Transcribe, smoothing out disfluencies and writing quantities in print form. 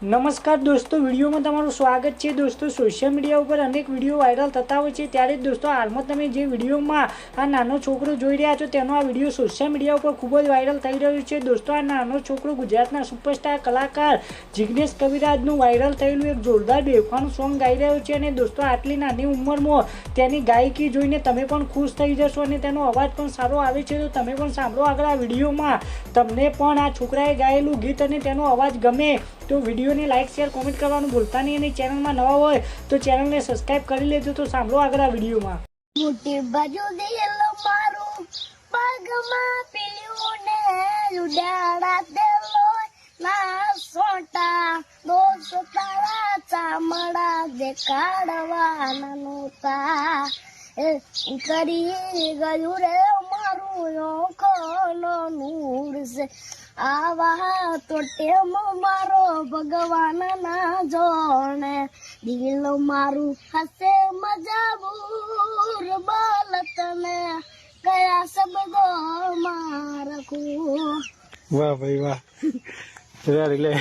નમસ્કાર દોસ્તો, વિડીયોમાં તમારું સ્વાગત છે। દોસ્તો, સોશિયલ મીડિયા ઉપર અનેક વિડીયો વાયરલ થતા હોય છે, ત્યારે દોસ્તો હાલમાં તમે જે વિડીયોમાં આ નાનો છોકરો જોઈ રહ્યા છો તેનો આ વિડીયો સોશિયલ મીડિયા ઉપર ખૂબ જ વાયરલ થઈ રહ્યો છે। દોસ્તો, આ નાનો છોકરો ગુજરાતના સુપરસ્ટાર કલાકાર જિગ્નેશ કવિરાજનું વાયરલ થયેલું એક જોરદાર બેફાનું સોંગ ગાઈ રહ્યો છે। અને દોસ્તો, આટલી નાની ઉંમરમાં તેની ગાયકી જોઈને તમે પણ ખુશ થઈ જશો અને તેનો અવાજ પણ સારો આવે છે, તો તમે પણ સાંભળો આગળ આ વિડીયોમાં। તમને પણ આ છોકરાએ ગાયેલું ગીત અને તેનો અવાજ ગમે તો વિડીયોને લાઇક શેર કોમેન્ટ કરવાનું ભૂલતા નહીં, અને ચેનલમાં નવા હોય તો ચેનલને સબસ્ક્રાઇબ કરી લેજો। તો સાંભળો આગળ આ વિડીયોમાં। મોટી બાજુ દિલ મારું પગમાં પીલ્યું ને ઉડાડા દેલો ના સોટા દોસ્ત તારા ચામડા જે કાઢવાના નહોતા કરી ગયું રે મારું આંખોનો નૂર છે આવા તો ટેમ મારો ભગવાન ના જોણે દિલ મારું હસે મજાબૂર બોલ તને કયા શબ્દો માં રાખું। વાહ ભાઈ વાહ, લે